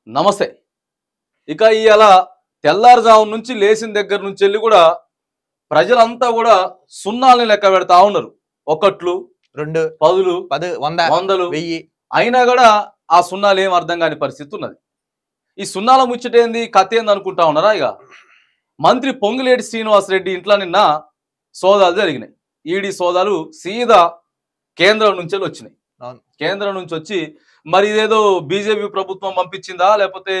నమస్తే. ఇక ఇయాల తెల్లారుజాము నుంచి లేచిన దగ్గర నుంచి వెళ్ళి కూడా ప్రజలంతా కూడా సున్నాల్ని లెక్క పెడతా ఉన్నారు. ఒకట్లు, 2, పదులు, 10, 100, వందలు 1000 అయినా కూడా ఆ సున్నాలు ఏం అర్థం కాని పరిస్థితి ఉన్నది. ఈ సున్నాల ముచ్చటేంది, కథ ఏంది అనుకుంటా ఉన్నారా? ఇక మంత్రి పొంగులేటి శ్రీనివాసరెడ్డి ఇంట్లో నిన్న సోదాలు జరిగినాయి. ఈడీ సోదాలు సీదా కేంద్రం నుంచి వచ్చినాయి. కేంద్రం నుంచి వచ్చి మరి ఇదేదో బీజేపీ ప్రభుత్వం పంపించిందా లేకపోతే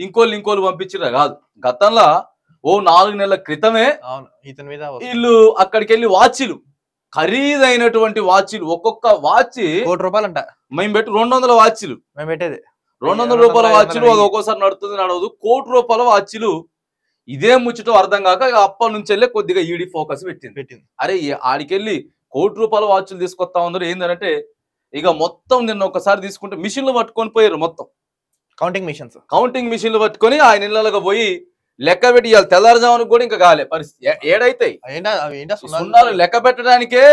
ఇంకోళ్ళు పంపించిరా కాదు. గతంలో ఓ 4 నెలల క్రితమే వీళ్ళు అక్కడికి వెళ్ళి వాచీలు, ఖరీదైనటువంటి వాచీలు, ఒక్కొక్క వాచి ₹1,00,000 మేము పెట్టి 200 వాచీలు, మేము పెట్టేది ₹200 వాచీలు. అది ఒక్కోసారి నడుతుంది నడవదు. ₹1,00,00,000 వాచీలు. ఇదే ముచ్చటో అర్థం కాక అప్పటి నుంచి వెళ్ళి కొద్దిగా ఈడీ ఫోకస్ పెట్టింది. అరే ఆడికెళ్ళి ₹1,00,00,000 వాచీలు తీసుకొస్తా ఉన్నారు. ఏంటంటే ఇక మొత్తం నిన్న ఒకసారి తీసుకుంటే మిషన్లు పట్టుకొని పోయారు. మొత్తం కౌంటింగ్ మిషన్లు పట్టుకొని ఆయన ఇళ్ళగా పోయి లెక్క పెట్టి ఇవాళ తెల్లారుజామునికి కూడా ఇంకా కాలే పరిస్థితి. ఏడైతాయి సున్నాలు లెక్క పెట్టడానికే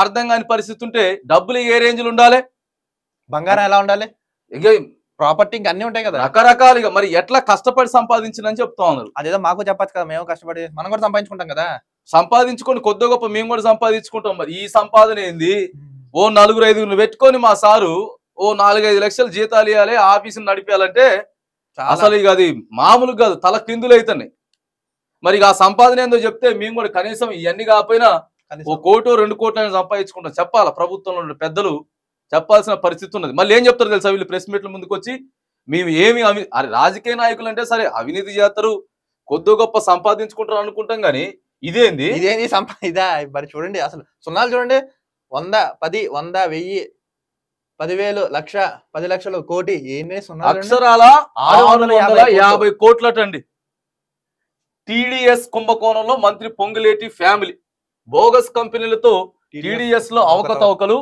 అర్థం కాని పరిస్థితి ఉంటే డబ్బులు ఏ రేంజ్ లో ఉండాలి, బంగారం ఎలా ఉండాలి, ఇక ప్రాపర్టీ ఇంకా అన్ని ఉంటాయి కదా రకరకాలుగా. మరి ఎట్లా కష్టపడి సంపాదించిందని చెప్తా ఉన్నారు. అదేదో మాకు చెప్పచ్చు కదా, మేము కష్టపడి మనం కూడా సంపాదించుకుంటాం కదా. సంపాదించుకొని కొద్ది గొప్ప మేము కూడా సంపాదించుకుంటాం. మరి ఈ సంపాదన ఏంది? ఓ 4-5 పెట్టుకొని మా సారు ఓ 4-5 లక్షలు జీతాలు ఇవ్వాలి, ఆఫీసును నడిపేయాలంటే అసలు ఇక అది మామూలుగా కాదు, తల కిందులు అవుతున్నాయి. మరి ఆ సంపాదన ఏందో చెప్తే మేము కూడా కనీసం ఇవన్నీ కాకపోయినా ఓ 1-2 కోట్లు సంపాదించుకుంటాం. చెప్పాలా ప్రభుత్వంలో పెద్దలు చెప్పాల్సిన పరిస్థితి ఉన్నది. మళ్ళీ ఏం చెప్తారు తెలుసా వీళ్ళు ప్రెస్ మీట్ల ముందుకు వచ్చి, మేము ఏమి రాజకీయ నాయకులు అంటే సరే అవినీతి చేస్తారు, కొద్ది గొప్ప సంపాదించుకుంటారు అనుకుంటాం కానీ ఇదేంది ఇదా మరి చూడండి. అసలు సున్నాలు చూడండి, 100, 10, 100, 1000, 10,000, 1,00,000, 10 లక్షలు, కోటి, ఏంటి సున్నాలు? అక్షరాల 650 కోట్లటండి. టీడీఎస్ కుంభకోణంలో మంత్రి పొంగులేటి ఫ్యామిలీ బోగస్ కంపెనీలతో టీడీఎస్ లో అవకతవకలు,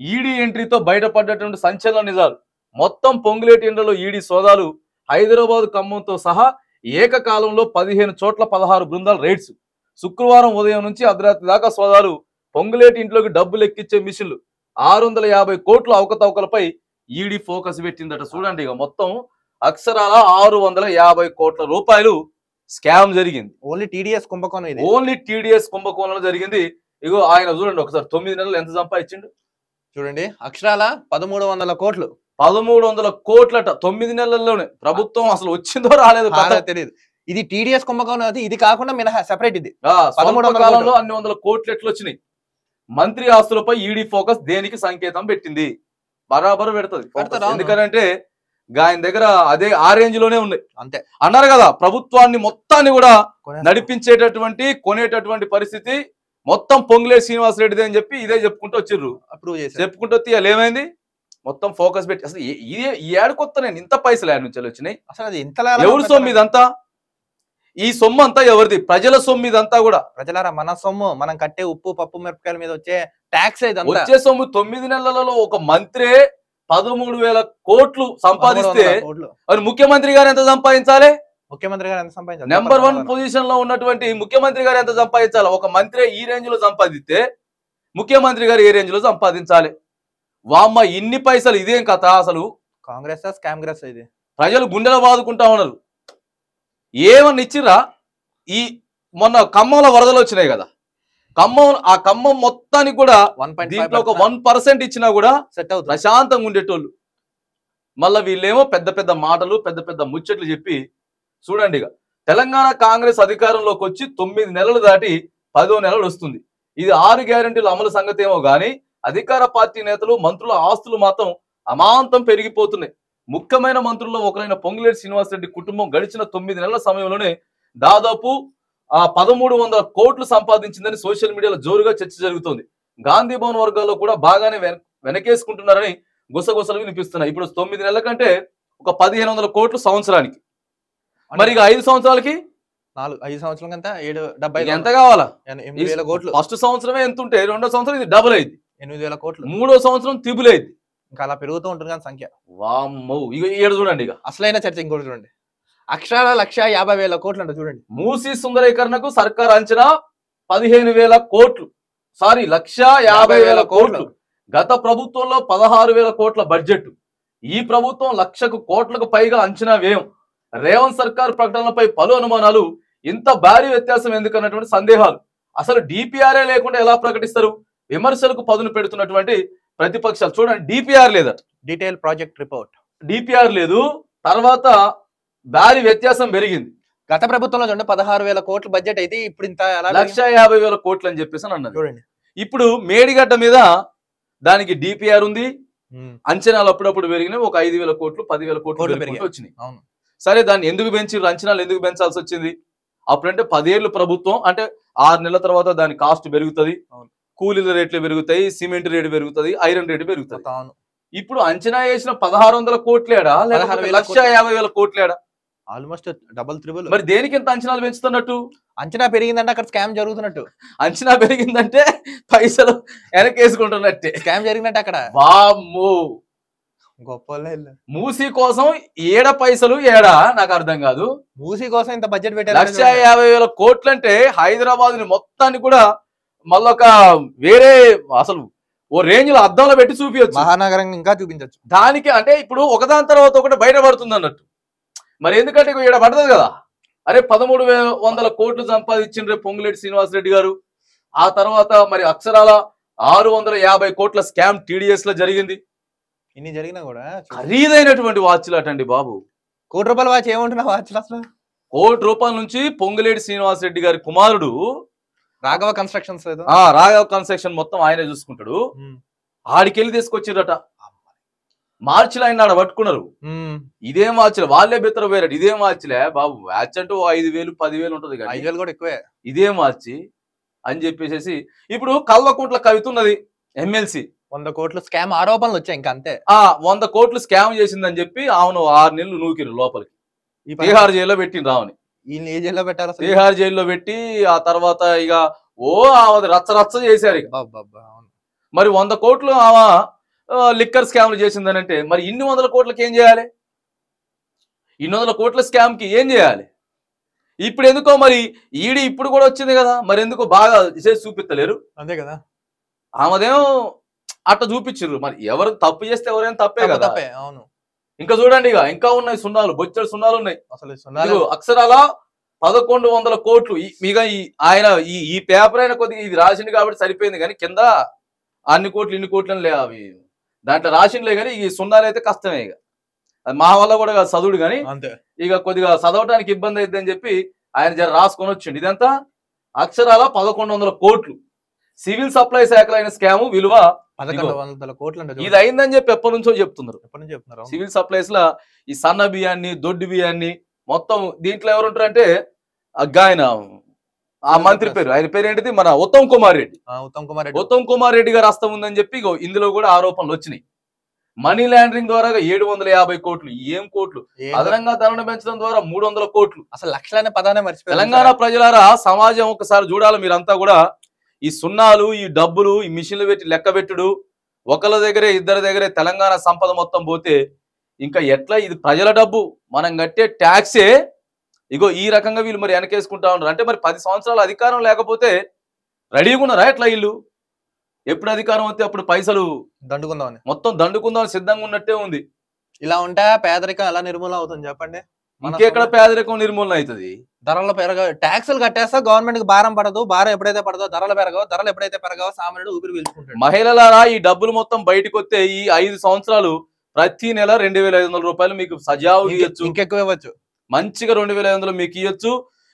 ఈడీ ఎంట్రీతో బయటపడ్డటువంటి సంచలన నిజాలు. మొత్తం పొంగులేటి ఇండ్లలో ఈడీ సోదాలు. హైదరాబాద్, ఖమ్మంతో సహా ఏకకాలంలో 15 చోట్ల 16 బృందాలు రైడ్స్. శుక్రవారం ఉదయం నుంచి అర్ధరాత్రి దాకా సోదాలు. పొంగులేటి ఇంట్లోకి డబ్బులు ఎక్కించే మిషన్లు, 650 కోట్ల అవకతవకలపై ఈడీ ఫోకస్ పెట్టిందట. చూడండి, ఇక మొత్తం అక్షరాల 650 కోట్ల రూపాయలు స్కామ్ జరిగింది. ఓన్లీ టీడీఎస్ కుంభకోణం ఇది. ఓన్లీ టీడీఎస్ కుంభకోణంలో జరిగింది. ఇగో ఆయన చూడండి ఒకసారి 9 నెలలు ఎంత సంపాదించిండు చూడండి. అక్షరాల 1,300 కోట్లు, 1,300 కోట్లట 9 నెలల్లోనే. ప్రభుత్వం అసలు వచ్చిందో రాలేదో తెలియదు. ఇది టీడీఎస్ కుంభకోణం. అది ఇది కాకుండా మినహా సెపరేట్ ఇది. 1300 కాలంలో అన్ని వందల కోట్లు ఎట్లు వచ్చినాయి. మంత్రి ఆస్తులపై ఈడీ ఫోకస్ దేనికి సంకేతం పెట్టింది? బరాబరు పెడుతుంది. ఎందుకంటే ఆయన దగ్గర అదే ఆ రేంజ్ లోనే ఉన్నాయి. అంతే అన్నారు కదా, ప్రభుత్వాన్ని మొత్తాన్ని కూడా నడిపించేటటువంటి కొనేటటువంటి పరిస్థితి మొత్తం పొంగులేటి శ్రీనివాసరెడ్డిదే అని చెప్పి ఇదే చెప్పుకుంటూ వచ్చిర్రు. చెప్పుకుంటూ ఏమైంది మొత్తం ఫోకస్ పెట్టి అసలు ఈ ఏడుకొత్త నేను ఇంత పైసలు ఏడు నుంచి వచ్చినాయి. అసలు అది ఇంతలా ఎవరి సొమ్ము ఇదంతా? ఈ సొమ్ము అంతా ఎవరిది? ప్రజల సొమ్ము ఇదంతా కూడా. ప్రజలారా, మన సొమ్ము, మనం కట్టే ఉప్పు, పప్పు, మిరపకాయల మీద వచ్చే ట్యాక్స్ వచ్చే సొమ్ము. 9 నెలలలో ఒక మంత్రి 13,000 కోట్లు సంపాదిస్తే మరి ముఖ్యమంత్రి గారు ఎంత సంపాదించాలి? ముఖ్యమంత్రి గారు ఎంత సంపాదించాలి? నెంబర్ 1 పొజిషన్ లో ఉన్నటువంటి ముఖ్యమంత్రి గారు ఎంత సంపాదించాలి? ఒక మంత్రి ఈ రేంజ్ లో సంపాదిస్తే ముఖ్యమంత్రి గారు ఏ రేంజ్ లో సంపాదించాలి? వామ్మ ఇన్ని పైసలు, ఇదేం కథ అసలు? కాంగ్రెస్ స్కామ్ గ్రెస్ ఇది. ప్రజలు గుండెలో బాదుకుంటా ఉన్నారు. ఏమన్నా ఇచ్చిరా? ఈ మొన్న ఖమ్మంలో వరదలు వచ్చినాయి కదా, ఆ ఖమ్మం మొత్తానికి కూడా దీంట్లో ఒక 1% ఇచ్చినా కూడా సెట్ అవుతుంది, ప్రశాంతంగా ఉండేటోళ్ళు. మళ్ళీ వీళ్ళేమో పెద్ద పెద్ద మాటలు, పెద్ద పెద్ద ముచ్చట్లు చెప్పి చూడండి. ఇక తెలంగాణ కాంగ్రెస్ అధికారంలోకి వచ్చి 9 నెలలు దాటి 10వ నెలలు వస్తుంది. ఇది 6 గ్యారెంటీల అమలు సంగతి ఏమో గానీ అధికార పార్టీ నేతలు, మంత్రుల ఆస్తులు మాత్రం అమాంతం పెరిగిపోతున్నాయి. ముఖ్యమైన మంత్రుల్లో ఒకరైన పొంగులేటి శ్రీనివాసరెడ్డి కుటుంబం గడిచిన 9 నెలల సమయంలోనే దాదాపు 1,300 కోట్లు సంపాదించిందని సోషల్ మీడియాలో జోరుగా చర్చ జరుగుతోంది. గాంధీ భవన్ వర్గాల్లో కూడా బాగానే వెనకేసుకుంటున్నారని గుసగుసలు వినిపిస్తున్నాయి. ఇప్పుడు 9 నెలల కంటే ఒక 1,500 కోట్లు సంవత్సరానికి. మరి ఇక 5 సంవత్సరాలకి 5 సంవత్సరం కంటే 70 ఎంత కావాలా? 8,000 కోట్లు. ఫస్ట్ సంవత్సరమే ఎంత ఉంటే 2వ సంవత్సరం ఇది డబుల్ అయింది, 8,000 కోట్లు. 3వ సంవత్సరం తిబులైంది. ఇంకా అలా పెరుగుతూ ఉంటుంది కానీ సంఖ్య. వామ్మో, ఇక ఏడు చూడండి. ఇక అసలైన చర్చ ఇంకోటి చూడండి. అక్షరాల 1,50,000 కోట్లు అంట చూడండి. మూసీ సుందరీకరణకు సర్కార్ అంచనా 15,000 కోట్లు. సారీ, 1,50,000 కోట్లు. గత ప్రభుత్వంలో 16,000 కోట్ల బడ్జెట్. ఈ ప్రభుత్వం 1,00,000 కోట్లకు పైగా అంచనా వ్యయం. రేవంత్ సర్కార్ ప్రకటనలపై పలు అనుమానాలు. ఇంత భారీ వ్యత్యాసం ఎందుకన్నటువంటి సందేహాలు. అసలు డిపిఆర్ఏ లేకుండా ఎలా ప్రకటిస్తారు? విమర్శలకు పదును పెడుతున్నటువంటి ప్రతిపక్షాలు. చూడండి, డిపిఆర్ లేదట, డీటెయిల్ ప్రాజెక్ట్ రిపోర్ట్. డిపిఆర్ లేదు. తర్వాత భారీ వ్యత్యాసం పెరిగింది. గత ప్రభుత్వంలో చూడండి 16,000 కోట్ల బడ్జెట్ అయితే ఇప్పుడు ఇంత ఎలా 1,50,000 కోట్లు అని చెప్పేసి అన్నది. చూడండి. ఇప్పుడు మేడిగడ్డ మీద దానికి డిపిఆర్ ఉంది. అంచనాలు అప్పుడప్పుడు పెరిగినాయి. ఒక 5,000 కోట్లు 10,000 కోట్లు వచ్చినాయి. అవును. సరే, దాన్ని ఎందుకు పెంచారు? అంచనాలు ఎందుకు పెంచాల్సి వచ్చింది? అప్పుడంటే 10 ఏళ్ళు ప్రభుత్వం, అంటే 6 నెలల తర్వాత దాని కాస్ట్ పెరుగుతుంది, కూలీల రేట్లు పెరుగుతాయి, సిమెంట్ రేటు పెరుగుతుంది, ఐరన్ రేటు పెరుగుతుంది. ఇప్పుడు అంచనా వేసిన 1,600 కోట్లేడా, 1,50,000 కోట్లేడా? Almost double triple. మరి దేనికి ఎంత అంచనాలు పెంచుతున్నట్టు? అంచనా పెరిగిందంటే అక్కడ స్కామ్ జరుగుతున్నట్టు. అంచనా పెరిగిందంటే పైసలు వెనకేసుకుంటున్నట్టే. స్కామ్ జరిగినట్టు అక్కడ. వామ్మో, గొప్ప మూసీ కోసం ఏడ పైసలు ఏడా నాకు అర్థం కాదు. మూసీ కోసం ఇంత బడ్జెట్ పెట్టారు. 1,50,000 కోట్లు అంటే హైదరాబాద్ ని మొత్తాన్ని కూడా మళ్ళొక వేరే అసలు ఓ రేంజ్ లో అద్దంలో పెట్టి చూపించచ్చు, మహానగరం ఇంకా చూపించచ్చు. దానికి అంటే ఇప్పుడు ఒకదాని తర్వాత ఒకటి బయటపడుతుంది అన్నట్టు. మరి ఎందుకంటే ఈడ పడుతుంది కదా. అరే 13,100 కోట్లు సంపాదించిన పొంగులేటి శ్రీనివాసరెడ్డి గారు. ఆ తర్వాత మరి అక్షరాల 650 కోట్ల స్కామ్ టీడీఎస్ లో జరిగింది. ఇన్ని జరిగినా కూడా ఖరీదైనటువంటి వాచ్లు అటండి బాబు. ₹1 కోటి వాచ్ ఏమంటున్నా వాచ్లు అసలు ₹1 కోటి నుంచి పొంగులేటి శ్రీనివాసరెడ్డి గారి కుమారుడు రాఘవ కన్స్ట్రక్షన్స్, రాఘవ కన్స్ట్రక్షన్ మొత్తం ఆయనే చూసుకుంటాడు. ఆడికెళ్ళి తీసుకొచ్చిరట. మార్చిలో ఆయన ఆడ పట్టుకున్నారు. ఇదేం వాచ్లే, వాళ్ళే బెత్తర పోయారట. ఇదేం వాచ్లే బాబు, వాచ్ అంటూ 5,000 10,000 ఉంటది కదా, 5,000 కూడా ఎక్కువే. ఇదేం వాచ్ అని చెప్పేసి ఇప్పుడు కల్వకుంట్ల కవిత ఉన్నది, ఎమ్మెల్సీ. 100 కోట్లు స్కామ్ ఆరోపణలు వచ్చాయి. ఇంకా అంతే. 100 కోట్లు స్కామ్ చేసిందని చెప్పి అవును 6 నెలలు నూకిరు లోపలికి. బీహార్ జైల్లో పెట్టింది రావని. ఏ జైల్లో పెట్టారు? బీహార్ జైల్లో పెట్టి ఆ తర్వాత ఇక రచ్చ రచ్చ చేశారు. మరి 100 కోట్లు ఆమె లిక్కర్ స్కామ్లు చేసిందని అంటే మరి ఇన్ని 100 కోట్లకి ఏం చేయాలి? ఇన్ని 100 కోట్ల స్కామ్ కి ఏం చేయాలి? ఇప్పుడు ఎందుకో మరి ఈడి ఇప్పుడు కూడా వచ్చింది కదా, మరి ఎందుకో బాగా చేసి చూపిస్తలేరు. అంతే కదా, ఆమెదేమో అట్ట చూపించారు. మరి ఎవరు తప్పు చేస్తే ఎవరైనా తప్పే కదా. అవును. ఇంకా చూడండి, ఇంకా ఉన్నాయి సున్నాలు, బొచ్చడు సున్నాలు ఉన్నాయి. అసలు అక్షరాల 1,100 కోట్లు. మిగ ఆయన ఈ పేపర్ అయినా కొద్దిగా ఇది రాసింది కాబట్టి సరిపోయింది, కానీ కింద అన్ని కోట్లు ఇన్ని కోట్లు లే, అవి దాంట్లో రాసిండ్లే కానీ ఈ సున్నాలు అయితే కష్టమే. ఇక అది మా వల్ల కూడా చదువుడు, కానీ ఇక కొద్దిగా చదవడానికి ఇబ్బంది అవుతుంది అని చెప్పి ఆయన జర రాసుకొని వచ్చిండు. ఇదంతా అక్షరాల 1,100 కోట్లు. సివిల్ సప్లై శాఖలో అయిన స్కాము విలువ 1,100 కోట్లు. ఇది అయిందని చెప్పి ఎప్పటి నుంచో చెప్తున్నారు. సివిల్ సప్లైస్ లా ఈ సన్న బియ్యాన్ని, దొడ్డి బియ్యాన్ని మొత్తం దీంట్లో ఎవరు ఉంటారు అంటే ఆయన ఆ మంత్రి పేరు, ఆయన పేరు ఏంటిది, మన ఉత్తమ్ కుమార్ రెడ్డి. ఉత్తమ్ కుమార్ రెడ్డి గారు హస్తం ఉందని చెప్పి ఇందులో కూడా ఆరోపణలు వచ్చినాయి. మనీ లాండరింగ్ ద్వారా 750 కోట్లు. ఏం కోట్లు? అదనంగా ధరను పెంచడం ద్వారా 300 కోట్లు. అసలు లక్షలనే పదానే మర్చిపోయి. తెలంగాణ ప్రజలారా, సమాజం ఒకసారి చూడాలి మీరంతా కూడా. ఈ సున్నాలు, ఈ డబ్బులు, ఈ మిషన్లు పెట్టి లెక్క పెట్టుడు, ఒకళ్ళ దగ్గరే ఇద్దరి దగ్గరే తెలంగాణ సంపద మొత్తం పోతే ఇంకా ఎట్లా? ఇది ప్రజల డబ్బు, మనం కట్టే ట్యాక్సే. ఇగో ఈ రకంగా వీళ్ళు మరి వెనకేసుకుంటా ఉన్నారు. అంటే మరి 10 సంవత్సరాల అధికారం లేకపోతే రెడీగా ఉన్నారా ఎట్లా? వీళ్ళు ఎప్పుడు అధికారం వస్తే అప్పుడు పైసలు దండుకుందామని, మొత్తం దండుకుందామని సిద్ధంగా ఉన్నట్టే ఉంది. ఇలా ఉంటే పేదరికం ఎలా నిర్మూలన అవుతుంది చెప్పండి? ఇంకెక్కడ పేదరికం నిర్మూలన అవుతుంది? ధరలు పెరగవు, ట్యాక్సులు కట్టేస్తా గవర్నమెంట్ కి భారం పడదు. భారం ఎప్పుడైతే పడదో ధరలు పెరగవు, ధరలు ఎప్పుడైతే పెరగవో సామాన్యుడు ఊపిరి పీల్చుకుంటాడు. మహిళలారా, ఈ డబ్బులు మొత్తం బయటకు వస్తే ఈ 5 సంవత్సరాలు ప్రతి నెల 2,500 రూపాయలు మీకు సజావు ఇవ్వచ్చు, ఇంకెక్కువ ఇవ్వచ్చు. మంచిగా 2,500 మీకు ఇవ్వచ్చు.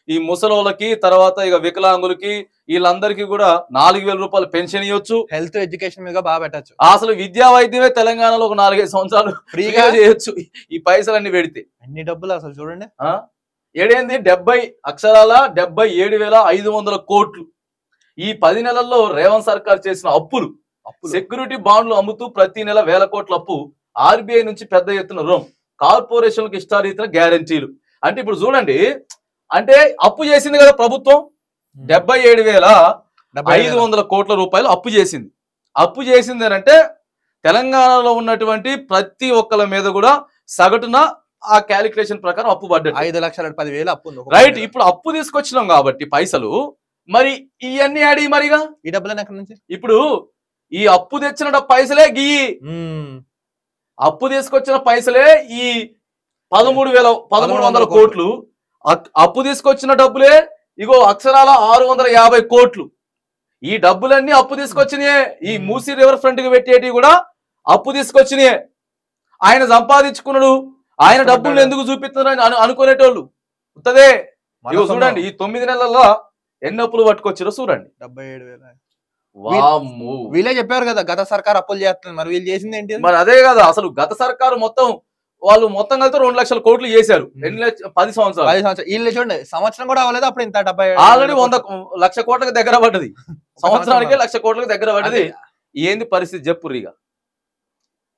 ఈ ముసలోళ్ళకి, తర్వాత ఇక వికలాంగులకి, వీళ్ళందరికీ కూడా 4,000 రూపాయలు పెన్షన్ ఇవ్వచ్చు. హెల్త్ ఎడ్యుకేషన్ మీద బాగా పెట్టచ్చు. అసలు విద్యా వైద్యమే తెలంగాణలో ఒక 4-5 సంవత్సరాలు ఫ్రీగా చేయొచ్చు ఈ పైసలన్నీ పెడితే. అన్ని డబ్బులు అసలు చూడండి. ఏడేంది 70 అక్షరాల 77,500 కోట్లు. ఈ 10 నెలల్లో రేవంత్ సర్కార్ చేసిన అప్పులు, సెక్యూరిటీ బాండ్లు అమ్ముతూ ప్రతి నెల 1,000 కోట్ల అప్పు. ఆర్బీఐ నుంచి పెద్ద ఎత్తున రుణం, కార్పొరేషన్లకు ఇష్టారీతిన గ్యారంటీలు. అంటే ఇప్పుడు చూడండి, అంటే అప్పు చేసింది కదా ప్రభుత్వం, 77,500 కోట్ల రూపాయలు అప్పు చేసింది. అప్పు చేసింది అని అంటే తెలంగాణలో ఉన్నటువంటి ప్రతి ఒక్కళ్ళ మీద కూడా సగటున ఆ క్యాలిక్యులేషన్ ప్రకారం అప్పు పడ్డట్టు 5,10,000 అప్పు ఉంది. రైట్. ఇప్పుడు అప్పు తీసుకొచ్చినాం కాబట్టి పైసలు, మరి ఇవన్నీ ఆడి మరిగా ఈ డబ్బులు ఎక్కడి నుంచి? ఇప్పుడు ఈ అప్పు తెచ్చిన పైసలే గీ అప్పు తీసుకొచ్చిన పైసలే ఈ 13,100 కోట్లు. అప్పు తీసుకొచ్చిన డబ్బులే ఇగో అక్షరాల 650 కోట్లు. ఈ డబ్బులన్నీ అప్పు తీసుకొచ్చినాయే. ఈ మూసీ రివర్ ఫ్రంట్ కి పెట్టేటి కూడా అప్పు తీసుకొచ్చినాయే. ఆయన సంపాదించుకున్నాడు, ఆయన డబ్బులు ఎందుకు చూపిస్తున్నారని అనుకునేటోళ్ళు ఉత్తదే. ఇగో చూడండి, ఈ 9 నెలల్లో ఎన్ని అప్పులు పట్టుకొచ్చారో చూడండి. 77,000. వీళ్ళే చెప్పారు కదా గత సర్కార్ అప్పులు చేస్తున్నారు, మరి వీళ్ళు చేసింది ఏంటి? మరి అదే కదా, అసలు గత సర్కారు వాళ్ళు మొత్తం కలిసి 2 లక్షల కోట్లు చేశారు 10 సంవత్సరాలు. వీళ్ళు చూడండి, సంవత్సరం కూడా అవ్వలేదు అప్పుడు ఇంత 70 ఆల్రెడీ 100 లక్ష కోట్లకు దగ్గర పడ్డది. సంవత్సరానికే 1 లక్ష కోట్లకు దగ్గర పడ్డది. ఏంది పరిస్థితి చెప్పుర్రిగా.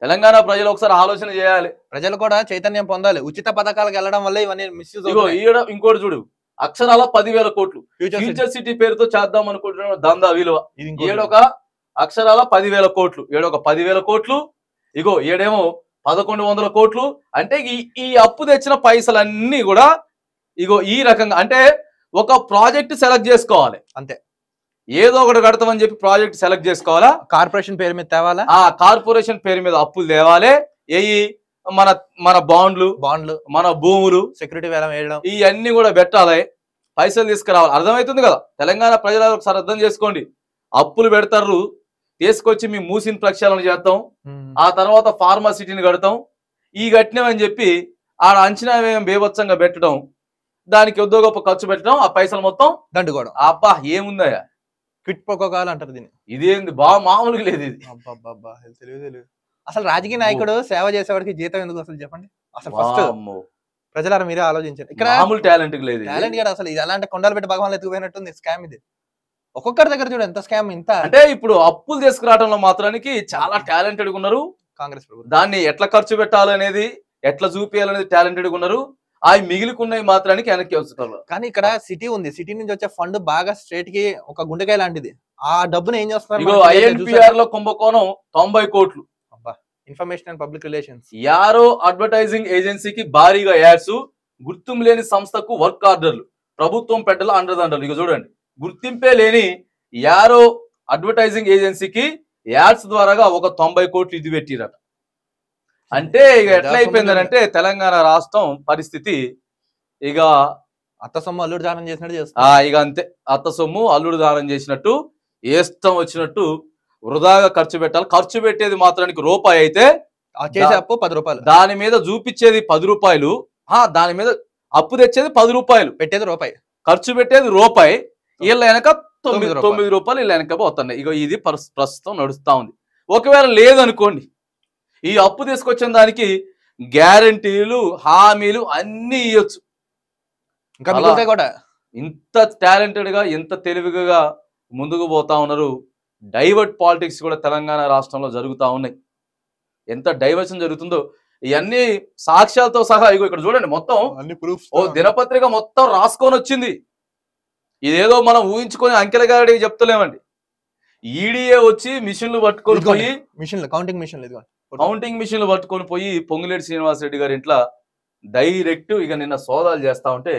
తెలంగాణ ప్రజలు ఒకసారి ఆలోచన చేయాలి. ప్రజలు కూడా చైతన్యం పొందాలి. ఉచిత పథకాలకు వెళ్ళడం వల్ల ఇవన్నీ మిస్యూజ్. ఇంకోటి చూడు, అక్షరాల 10,000 కోట్లు ఫ్యూచర్ సిటీ పేరుతో చేద్దాం అనుకుంటున్న దందా విలువ ఏడొక అక్షరాల 10,000 కోట్లు. ఏడొక 10,000 కోట్లు. ఇగో ఏడేమో 1,100 కోట్లు. అంటే ఈ అప్పు తెచ్చిన పైసలన్నీ కూడా ఇగో ఈ రకంగా, అంటే ఒక ప్రాజెక్ట్ సెలెక్ట్ చేసుకోవాలి అంతే. ఏదో ఒకటి కడతామని చెప్పి ప్రాజెక్ట్ సెలెక్ట్ చేసుకోవాలా, కార్పొరేషన్ పేరు మీద తేవాలా, ఆ కార్పొరేషన్ పేరు మీద అప్పులు తేవాలి. మన బాండ్లు, మన భూములు, సెక్యూరిటీ వేలం వేయడం, ఇవన్నీ కూడా పెట్టాలి, పైసలు తీసుకురావాలి. అర్థమవుతుంది కదా. తెలంగాణ ప్రజలు ఒకసారి అర్థం చేసుకోండి. అప్పులు పెడతారు, తీసుకొచ్చి మీ మూసిని ప్రక్షాళన చేస్తాం, ఆ తర్వాత ఫార్మాసిటీని కడతాం, ఈ కట్టినామని చెప్పి ఆడ అంచనా వ్యయం బేభత్సంగా పెట్టడం, దానికి కొద్దో గొప్ప ఖర్చు పెట్టడం, ఆ పైసలు మొత్తం దండుకోవడం. అబ్బా ఏముందయ్యా, క్విట్ ప్రోటోకాల్ అంటారు దీన్ని. ఇదేంది బాగా మామూలుగా లేదు ఇది. తెలియదు. అసలు రాజకీయ నాయకుడు సేవ చేసేవాడికి జీతం ఎందుకు అసలు చెప్పండి. అసలు ఫస్ట్ ప్రజలారా మీరే ఆలోచించారు. ఇక్కడ మామూలు టాలెంట్ లేదు. టాలెంట్ కదా అసలు. ఇది ఎలాంటి కొండలు పెట్టి భగవాన్ ఎత్తుకుపోయినట్టుంది స్కామ్ ఇది. ఒక్కొక్కరి దగ్గర చూడు ఎంత స్కామ్. ఇంత అంటే ఇప్పుడు అప్పులు తీసుకురావడంలో మాత్రానికి చాలా టాలెంటెడ్ ఉన్నారు కాంగ్రెస్ ప్రభుత్వం. దాన్ని ఎట్లా ఖర్చు పెట్టాలనేది, ఎట్లా చూపించాలనేది టాలెంటెడ్ ఉన్నారు. అవి మిగిలికున్నవి మాత్రానికి వెనక్కి వస్తున్నారు. కానీ ఇక్కడ సిటీ ఉంది, సిటీ నుంచి వచ్చే ఫండ్ బాగా స్ట్రేట్ కి ఒక గుండెకాయ లాంటిది. ఆ డబ్బును ఏం చేస్తున్నారు? ఐఎన్పిఆర్ లో కుంభకోణం 90 కోట్లు. Information and public relations. Arrow advertising ఏజెన్సీకి భారీగా యాడ్స్, గుర్తింపు లేని సంస్థకు వర్క్ ఆర్డర్లు, ప్రభుత్వం పెట్టల అండదండలు. ఇక చూడండి, గుర్తింపే లేని యారో అడ్వర్టైజింగ్ ఏజెన్సీకి యాడ్స్ ద్వారాగా ఒక 90 కోట్లు ఇది పెట్టిరట. అంటే ఇక ఎట్లా అయిపోయిందనంటే తెలంగాణ రాష్ట్రం పరిస్థితి ఇక అత్త సొమ్ము అల్లుడు దానం చేసినట్టు ఇక అంతే. అత్త సొమ్ము అల్లుడు దానం చేసినట్టు ఇష్టం వచ్చినట్టు వృధాగా ఖర్చు పెట్టాలి. ఖర్చు పెట్టేది మాత్రానికి రూపాయి అయితే అప్పు 10 రూపాయలు, దాని మీద చూపించేది 10 రూపాయలు, దాని మీద అప్పు తెచ్చేది 10 రూపాయలు, పెట్టేది రూపాయి, ఖర్చు పెట్టేది రూపాయి. వీళ్ళ వెనక 9 రూపాయలు వీళ్ళ వెనక పోతున్నాయి. ఇక ఇది ప్రస్తుతం నడుస్తా ఉంది. ఒకవేళ లేదనుకోండి, ఈ అప్పు తీసుకొచ్చిన దానికి గ్యారంటీలు, హామీలు అన్ని ఇవ్వచ్చు. కూడా ఇంత టాలెంటెడ్ గా, ఎంత తెలివిగా ముందుకు పోతా ఉన్నారు. డైవర్ట్ పాలిటిక్స్ కూడా తెలంగాణ రాష్ట్రంలో జరుగుతూ ఉన్నాయి. ఎంత డైవర్షన్ జరుగుతుందో ఇవన్నీ సాక్ష్యాలతో సహా ఇగో ఇక్కడ చూడండి. మొత్తం దినపత్రిక మొత్తం రాసుకొని వచ్చింది. ఇదేదో మనం ఊహించుకొని అంకెలగాడి చెప్తలేమండి. ఈడీఏ వచ్చి మిషన్లు పట్టుకొని పోయి, కౌంటింగ్ మిషన్లు పట్టుకొని పోయి పొంగులేటి శ్రీనివాసరెడ్డి గారి ఇంట్లో డైరెక్ట్ ఇక నిన్న సోదాలు చేస్తా ఉంటే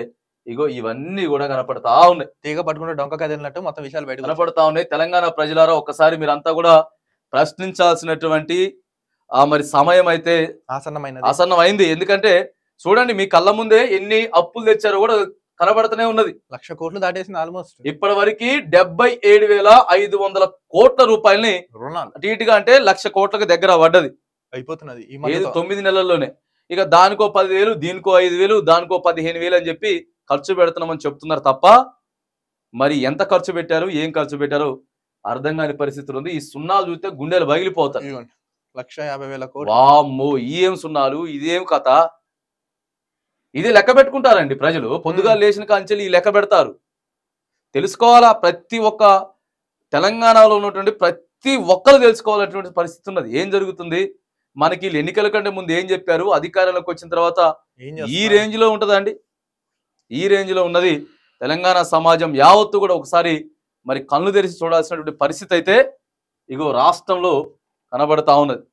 ఇగో ఇవన్నీ కూడా కనపడతా ఉన్నాయి. తీగ పట్టుకుంటే డొంక కదిలినట్టు మొత్తం విషయాలు బయట కనపడతా ఉన్నాయి. తెలంగాణ ప్రజలారా ఒక్కసారి మీరంతా కూడా ప్రశ్నించాల్సినటువంటి మరి సమయం అయితే ఆసన్నమైంది. ఎందుకంటే చూడండి, మీ కళ్ళ ముందే ఎన్ని అప్పులు తెచ్చారో కూడా కనబడుతూనే ఉన్నది. 1,00,000 కోట్లు దాటేసింది ఆల్మోస్ట్. ఇప్పటి వరకు 77,500 కోట్ల రూపాయలని టీటీగా, అంటే 1,00,000 కోట్లకు దగ్గర పడ్డది. అయిపోతున్నది 9 నెలల్లోనే. ఇక దానికో 10,000, దీనికో 5,000, దానికో 15,000 అని చెప్పి ఖర్చు పెడుతున్నామని చెప్తున్నారు తప్ప మరి ఎంత ఖర్చు పెట్టారు, ఏం ఖర్చు పెట్టారు అర్థం కాని పరిస్థితులు ఉంది. ఈ సున్నాలు చూస్తే గుండెలు పగిలిపోతాయి. 1,50,000 కోట్లు. వామ్మో, ఏం సున్నాలు, ఇదేం కథ. ఇది లెక్క పెట్టుకుంటారండి ప్రజలు. పొద్దుగా లేచిన కాంచెలు ఈ లెక్క పెడతారు. తెలుసుకోవాలా, ప్రతి ఒక్క తెలంగాణలో ఉన్నటువంటి ప్రతి ఒక్కరు తెలుసుకోవాలనేటువంటి పరిస్థితి ఉన్నది. ఏం జరుగుతుంది, మనకి ఎన్నికల కంటే ముందు ఏం చెప్పారు, అధికారంలోకి వచ్చిన తర్వాత ఈ రేంజ్ లో ఉంటదండి. ఈ రేంజ్ లో ఉన్నది తెలంగాణ సమాజం యావత్తు కూడా ఒకసారి మరి కళ్ళు తెరిచి చూడాల్సినటువంటి పరిస్థితి అయితే ఇగో రాష్ట్రంలో కనబడతా ఉన్నది.